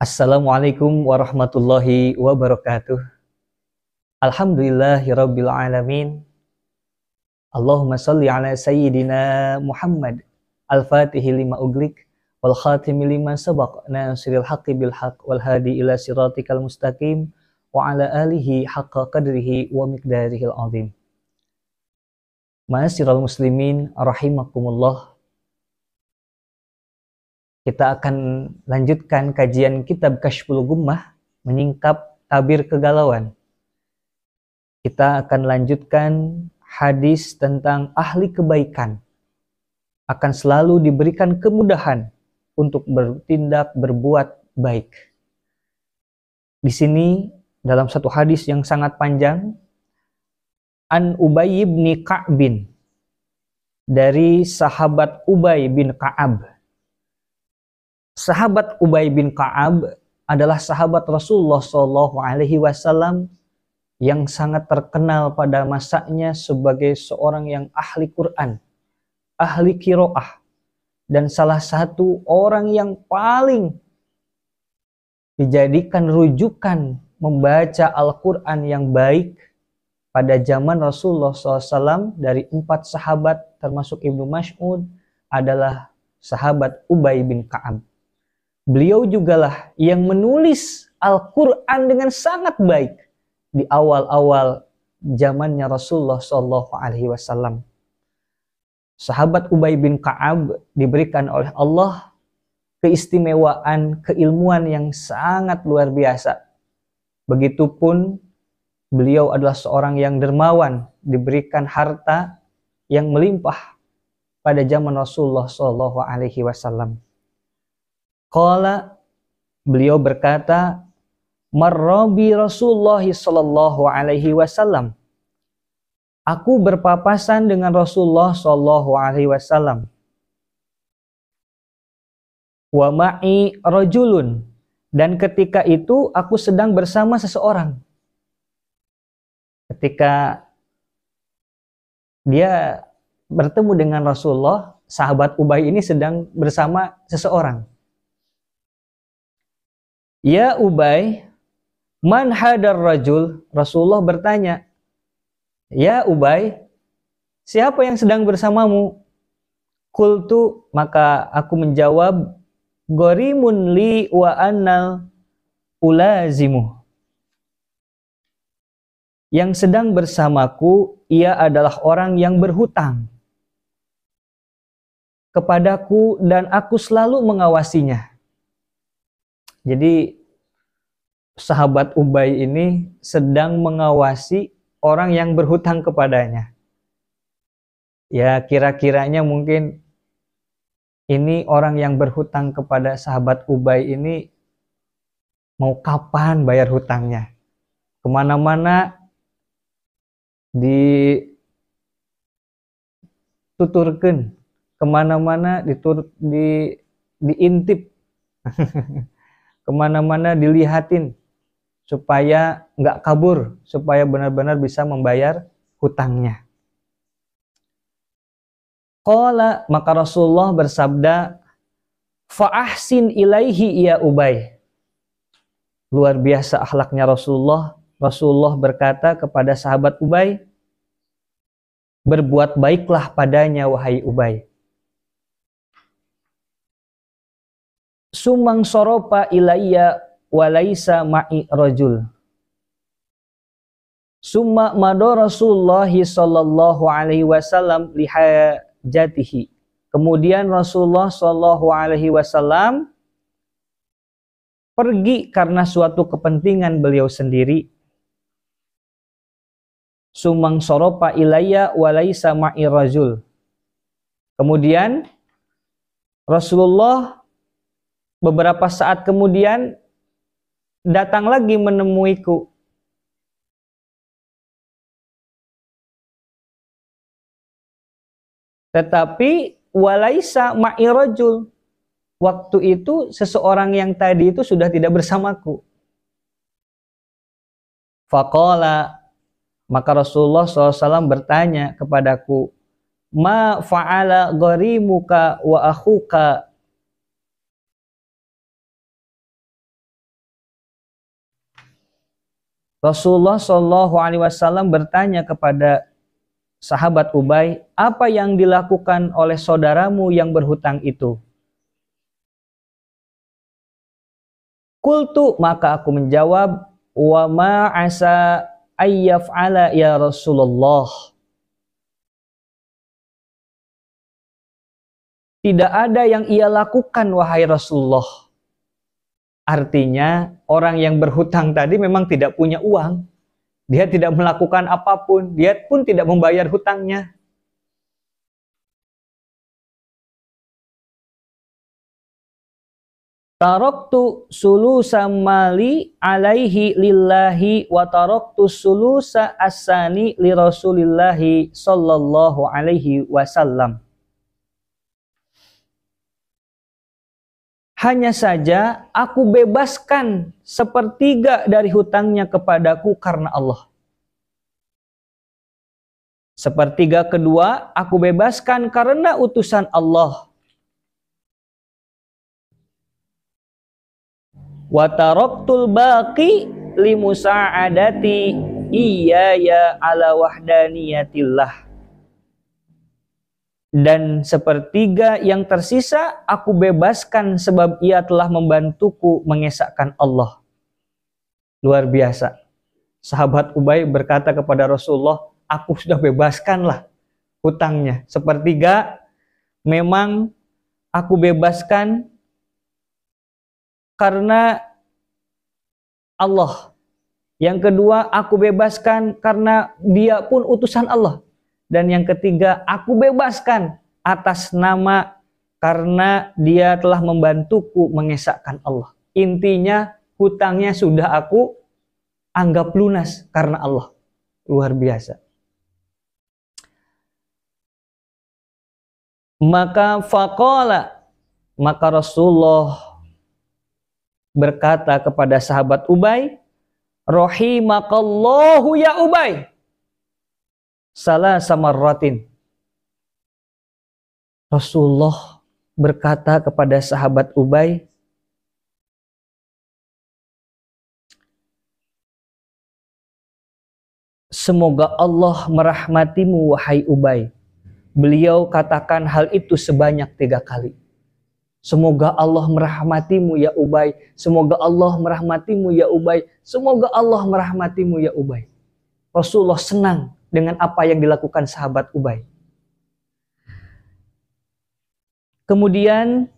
Assalamualaikum warahmatullahi wabarakatuh. Alhamdulillahirabbil alamin. Allahumma shalli ala sayyidina Muhammad al-Fatihi lima uglik wal khatimi lima sabaq nasiril haqqi bil haqq wal hadi ila siratikal mustaqim wa ala alihi haqqa qadrihi wa miqdarihil azim. Ma'asyiral muslimin rahimakumullah. Kita akan lanjutkan kajian kitab Kasyful Gummah, menyingkap tabir kegalauan. Kita akan lanjutkan hadis tentang ahli kebaikan akan selalu diberikan kemudahan untuk bertindak berbuat baik. Di sini dalam satu hadis yang sangat panjang, An Ubay bin Ka'bin, dari sahabat Ubay bin Ka'ab. Sahabat Ubay bin Ka'ab adalah sahabat Rasulullah SAW yang sangat terkenal pada masanya sebagai seorang yang ahli Quran, ahli qiraah, dan salah satu orang yang paling dijadikan rujukan membaca Al-Quran yang baik pada zaman Rasulullah SAW. Dari 4 sahabat termasuk Ibnu Mas'ud adalah sahabat Ubay bin Ka'ab. Beliau jugalah yang menulis Al-Quran dengan sangat baik di awal-awal zamannya Rasulullah SAW. Sahabat Ubay bin Ka'ab diberikan oleh Allah keistimewaan keilmuan yang sangat luar biasa. Begitupun beliau adalah seorang yang dermawan, diberikan harta yang melimpah pada zaman Rasulullah SAW. Qala, beliau berkata, marrabi Rasulullah sallallahu alaihi wasallam. Aku berpapasan dengan Rasulullah sallallahu alaihi wasallam. Wa ma'i rajulun, dan ketika itu aku sedang bersama seseorang. Ketika dia bertemu dengan Rasulullah, sahabat Ubay ini sedang bersama seseorang. Ya Ubay, man hadar rajul? Rasulullah bertanya, ya Ubay, siapa yang sedang bersamamu? Qultu, maka aku menjawab, gharimun li wa annal ulazimu. Yang sedang bersamaku, ia adalah orang yang berhutang kepadaku dan aku selalu mengawasinya. Jadi sahabat Ubay ini sedang mengawasi orang yang berhutang kepadanya. Ya, kira-kiranya mungkin ini orang yang berhutang kepada sahabat Ubay ini mau kapan bayar hutangnya. Kemana-mana dituturkan, kemana-mana diintip. Kemana-mana dilihatin supaya nggak kabur, supaya benar-benar bisa membayar hutangnya. Qala, maka Rasulullah bersabda, fa'ahsin ilaihi ya Ubay. Luar biasa akhlaknya Rasulullah. Rasulullah berkata kepada sahabat Ubay, berbuat baiklah padanya wahai Ubay. Sumang soropa ilayya walaisa ma'i rajul. Summa mado Rasulullah sallallahu alaihi wasallam lihajatihi. Kemudian Rasulullah sallallahu alaihi wasallam pergi karena suatu kepentingan beliau sendiri. Sumang soropa ilayya walaisa ma'i rajul. Kemudian Rasulullah beberapa saat kemudian datang lagi menemuiku. Tetapi walaisa ma'i rajul. Waktu itu seseorang yang tadi itu sudah tidak bersamaku. Faqala, maka Rasulullah SAW bertanya kepadaku, ma fa'ala gharimuka wa akhuka Rasulullah Shallallahu Alaihi Wasallam bertanya kepada sahabat Ubay, apa yang dilakukan oleh saudaramu yang berhutang itu? Qultu, maka aku menjawab, wa ma asa ayyaf'ala ya Rasulullah. Tidak ada yang ia lakukan wahai Rasulullah. Artinya orang yang berhutang tadi memang tidak punya uang. Dia tidak melakukan apapun, dia pun tidak membayar hutangnya. Taraktu sulusa mali alaihi lillahi wa taraktu sulusa asani li Rasulillahi sallallahu alaihi wasallam. Hanya saja aku bebaskan sepertiga dari hutangnya kepadaku karena Allah. Sepertiga kedua aku bebaskan karena utusan Allah. Wa taraktul baqi li musa'adati iyaya ala wahdaniyatillah. Dan sepertiga yang tersisa aku bebaskan sebab ia telah membantuku mengesahkan Allah. Luar biasa. Sahabat Ubay berkata kepada Rasulullah, aku sudah bebaskanlah hutangnya. Sepertiga memang aku bebaskan karena Allah. Yang kedua, aku bebaskan karena dia pun utusan Allah. Dan yang ketiga, aku bebaskan atas nama karena dia telah membantuku mengesahkan Allah. Intinya, hutangnya sudah aku anggap lunas karena Allah. Luar biasa. Maka faqala, maka Rasulullah berkata kepada sahabat Ubay, rahimakallahu ya Ubay, salasa marratin. Rasulullah berkata kepada sahabat Ubay, semoga Allah merahmatimu wahai Ubay. Beliau katakan hal itu sebanyak 3 kali. Semoga Allah merahmatimu ya Ubay. Semoga Allah merahmatimu ya Ubay. Semoga Allah merahmatimu ya Ubay. Rasulullah senang dengan apa yang dilakukan sahabat Ubay. Kemudian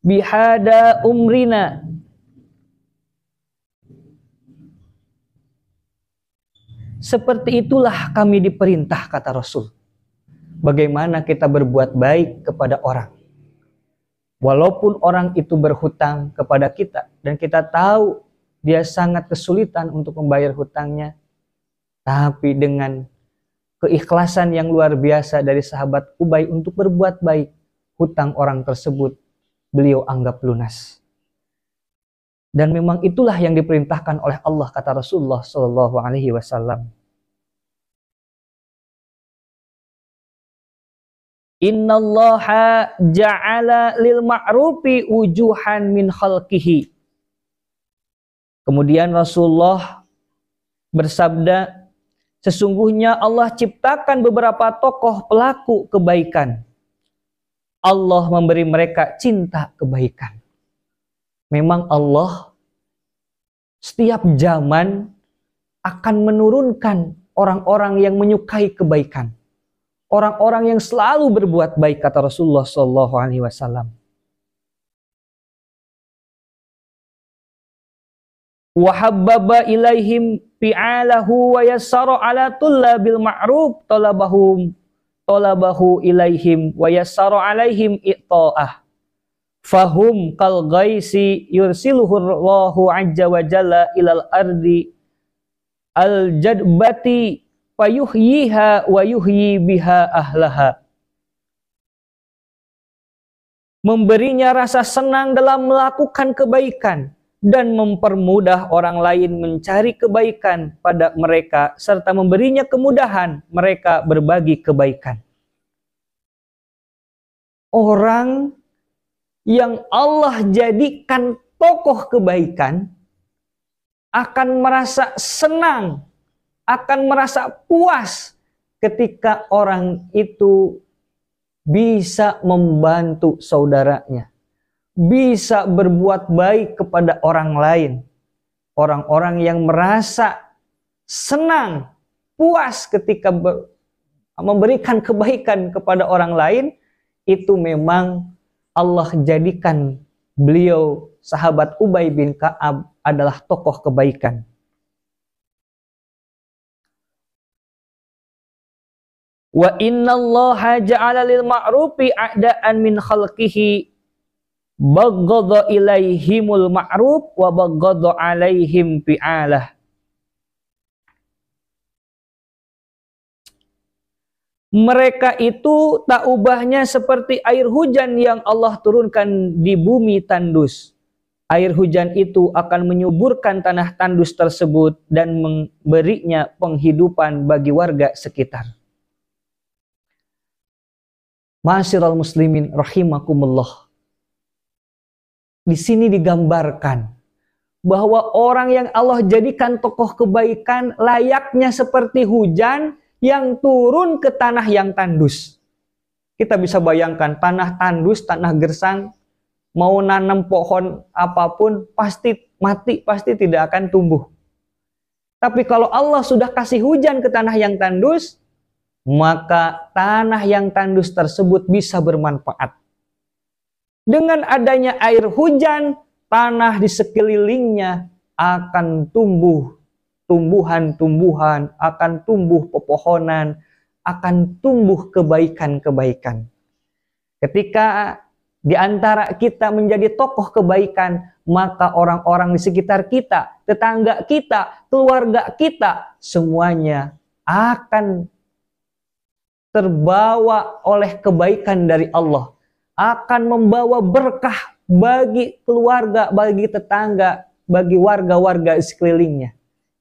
bihada umrina, seperti itulah kami diperintah, kata Rasul. Bagaimana kita berbuat baik kepada orang. Walaupun orang itu berhutang kepada kita dan kita tahu dia sangat kesulitan untuk membayar hutangnya, tapi dengan keikhlasan yang luar biasa dari sahabat Ubay untuk berbuat baik, hutang orang tersebut beliau anggap lunas. Dan memang itulah yang diperintahkan oleh Allah, kata Rasulullah Shallallahu Alaihi Wasallam. Innallaha ja'ala lil ma'rufi wujuhan min khalqihi. Kemudian Rasulullah bersabda, sesungguhnya Allah ciptakan beberapa tokoh pelaku kebaikan. Allah memberi mereka cinta kebaikan. Memang Allah setiap zaman akan menurunkan orang-orang yang menyukai kebaikan. Orang-orang yang selalu berbuat baik, kata Rasulullah SAW. Wahabbaba ilaihim fi'alahu wa yassara ala tullabil ma'ruf talabahu ilaihim wa yassara alaihim itta'ah. Fahum kal ghaisi yursiluhu Allahu azza wa jalla ilal ardi al jadbati fayuhyiha wa yuhyi biha ahlaha. Memberinya rasa senang dalam melakukan kebaikan dan mempermudah orang lain mencari kebaikan pada mereka serta memberinya kemudahan mereka berbagi kebaikan. Orang yang Allah jadikan tokoh kebaikan akan merasa senang, akan merasa puas ketika orang itu bisa membantu saudaranya, bisa berbuat baik kepada orang lain. Orang-orang yang merasa senang, puas ketika memberikan kebaikan kepada orang lain, itu memang Allah jadikan beliau, sahabat Ubay bin Ka'ab, adalah tokoh kebaikan. Wa innallaha ja'ala lil ma'rufi a'da'an min khalqihi baghadha ilaihimul ma'ruf wa baghadha alaihim fi'alah. Mereka itu tak ubahnya seperti air hujan yang Allah turunkan di bumi tandus. Air hujan itu akan menyuburkan tanah tandus tersebut dan memberinya penghidupan bagi warga sekitar. Ma'asyiral muslimin rahimakumullah. Di sini digambarkan bahwa orang yang Allah jadikan tokoh kebaikan layaknya seperti hujan yang turun ke tanah yang tandus. Kita bisa bayangkan tanah tandus, tanah gersang, mau nanam pohon apapun pasti mati, pasti tidak akan tumbuh. Tapi kalau Allah sudah kasih hujan ke tanah yang tandus, maka tanah yang tandus tersebut bisa bermanfaat. Dengan adanya air hujan, tanah di sekelilingnya akan tumbuh tumbuhan-tumbuhan, akan tumbuh pepohonan, akan tumbuh kebaikan-kebaikan. Ketika di antara kita menjadi tokoh kebaikan, maka orang-orang di sekitar kita, tetangga kita, keluarga kita, semuanya akan terbawa oleh kebaikan dari Allah, akan membawa berkah bagi keluarga, bagi tetangga, bagi warga-warga sekelilingnya.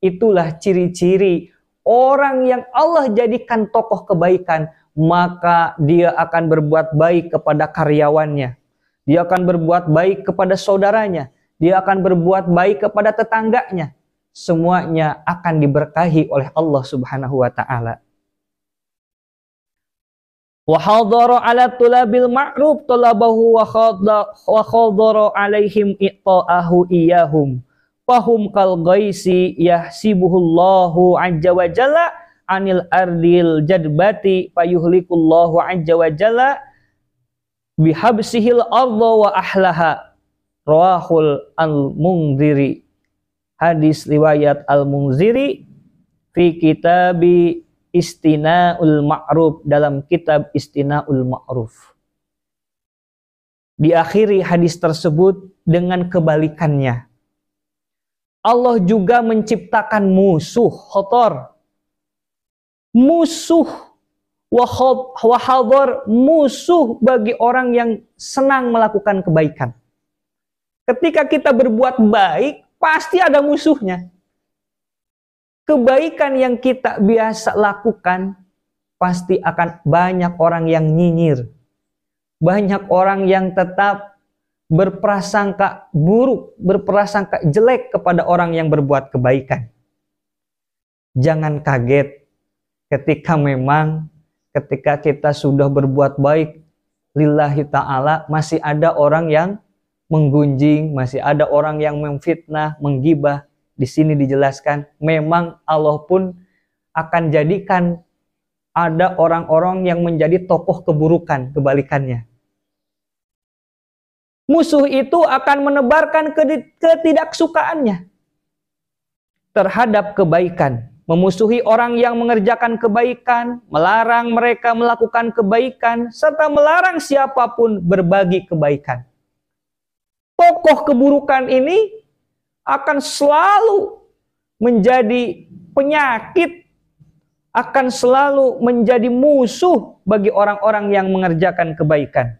Itulah ciri-ciri orang yang Allah jadikan tokoh kebaikan, maka dia akan berbuat baik kepada karyawannya, dia akan berbuat baik kepada saudaranya, dia akan berbuat baik kepada tetangganya. Semuanya akan diberkahi oleh Allah Subhanahu wa taala. Wa hadara ala tulabil ma'ruf talabahu wa khadara alaihim iqta'ahu iyahum. Fahum kal ghaisi yahsibuhullahu azza wa jalla anil ardil jadbati fayuhlikullahu azza wa jalla bihabsihil arda wa ahlaha. Rawahul al-Munziri. Hadis riwayat al-Munziri fi kitabi Istina'ul Ma'ruf, dalam kitab Istina'ul Ma'ruf. Diakhiri hadis tersebut dengan kebalikannya. Allah juga menciptakan musuh, khotor. Musuh, wahador, musuh bagi orang yang senang melakukan kebaikan. Ketika kita berbuat baik, pasti ada musuhnya. Kebaikan yang kita biasa lakukan, pasti akan banyak orang yang nyinyir. Banyak orang yang tetap berprasangka buruk, berprasangka jelek kepada orang yang berbuat kebaikan. Jangan kaget ketika kita sudah berbuat baik lillahi ta'ala, masih ada orang yang menggunjing, masih ada orang yang memfitnah, menggibah. Di sini dijelaskan memang Allah pun akan jadikan ada orang-orang yang menjadi tokoh keburukan, kebalikannya. Musuh itu akan menebarkan ketidaksukaannya terhadap kebaikan, memusuhi orang yang mengerjakan kebaikan, melarang mereka melakukan kebaikan, serta melarang siapapun berbagi kebaikan. Tokoh keburukan ini akan selalu menjadi penyakit, akan selalu menjadi musuh bagi orang-orang yang mengerjakan kebaikan.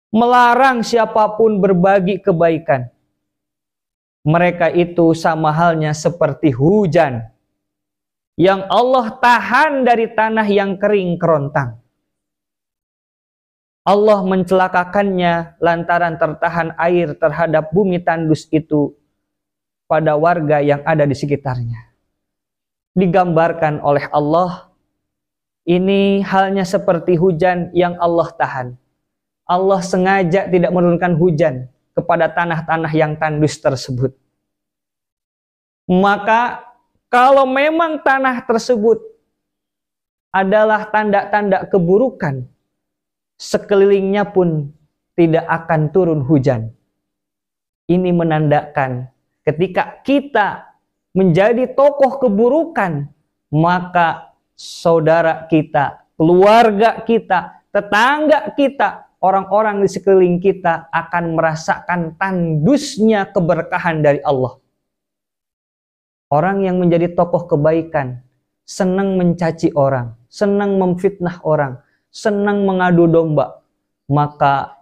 Melarang siapapun berbagi kebaikan. Mereka itu sama halnya seperti hujan yang Allah tahan dari tanah yang kering kerontang. Allah mencelakakannya lantaran tertahan air terhadap bumi tandus itu pada warga yang ada di sekitarnya. Digambarkan oleh Allah, ini halnya seperti hujan yang Allah tahan. Allah sengaja tidak menurunkan hujan kepada tanah-tanah yang tandus tersebut. Maka kalau memang tanah tersebut adalah tanda-tanda keburukan, sekelilingnya pun tidak akan turun hujan. Ini menandakan ketika kita menjadi tokoh keburukan, maka saudara kita, keluarga kita, tetangga kita, orang-orang di sekeliling kita akan merasakan tandusnya keberkahan dari Allah. Orang yang menjadi tokoh kebaikan, senang mencaci orang, senang memfitnah orang, senang mengadu domba, maka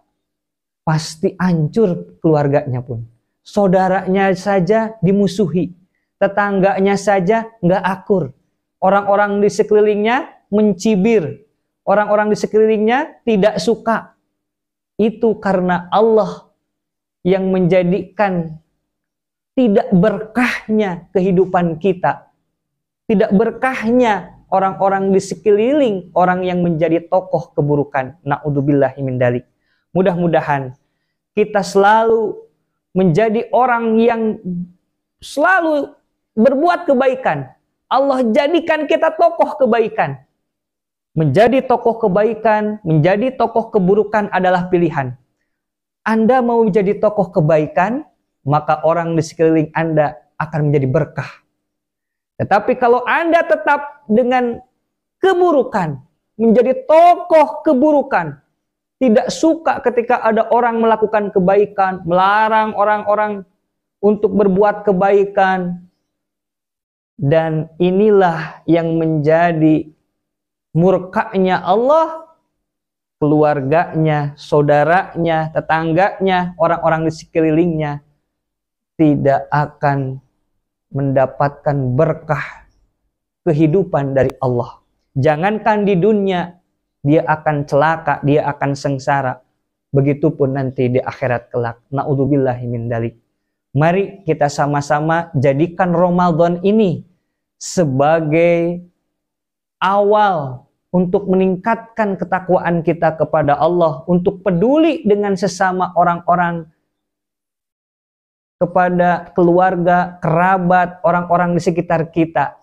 pasti hancur keluarganya pun. Saudaranya saja dimusuhi, tetangganya saja nggak akur. Orang-orang di sekelilingnya mencibir, orang-orang di sekelilingnya tidak suka. Itu karena Allah yang menjadikan tidak berkahnya kehidupan kita, tidak berkahnya orang-orang di sekeliling orang yang menjadi tokoh keburukan. Na'udzubillahi min dzalik. Mudah-mudahan kita selalu menjadi orang yang selalu berbuat kebaikan. Allah jadikan kita tokoh kebaikan. Menjadi tokoh kebaikan, menjadi tokoh keburukan adalah pilihan. Anda mau menjadi tokoh kebaikan, maka orang di sekeliling Anda akan menjadi berkah. Tetapi kalau Anda tetap dengan keburukan, menjadi tokoh keburukan, tidak suka ketika ada orang melakukan kebaikan, melarang orang-orang untuk berbuat kebaikan, dan inilah yang menjadi murkanya Allah, keluarganya, saudaranya, tetangganya, orang-orang di sekelilingnya tidak akan mendapatkan berkah kehidupan dari Allah. Jangankan di dunia, dia akan celaka, dia akan sengsara. Begitupun nanti di akhirat kelak. Na'udzubillahi min dzalik. Mari kita sama-sama jadikan Ramadan ini sebagai awal untuk meningkatkan ketakwaan kita kepada Allah, untuk peduli dengan sesama orang-orang, kepada keluarga, kerabat, orang-orang di sekitar kita.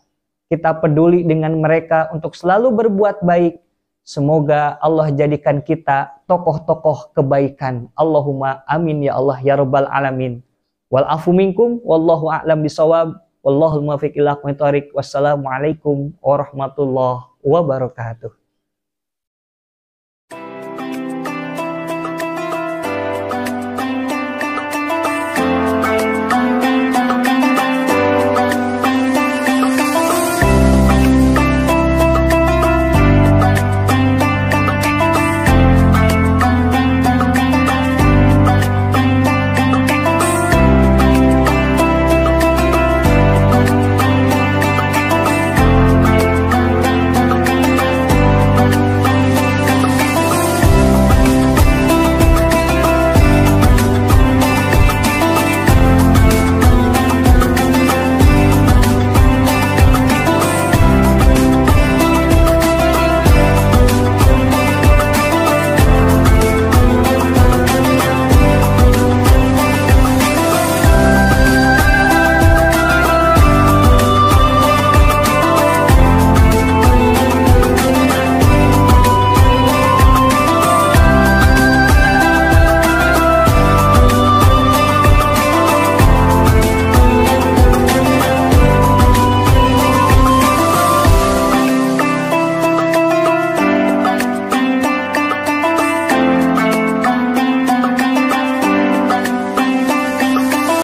Kita peduli dengan mereka untuk selalu berbuat baik. Semoga Allah jadikan kita tokoh-tokoh kebaikan. Allahumma amin ya Allah ya rabbal alamin. Wal afu minkum wallahu a'lam bisawab. Wallahul muwaffiq ila aqwamit thoriq. Wassalamualaikum warahmatullahi wabarakatuh.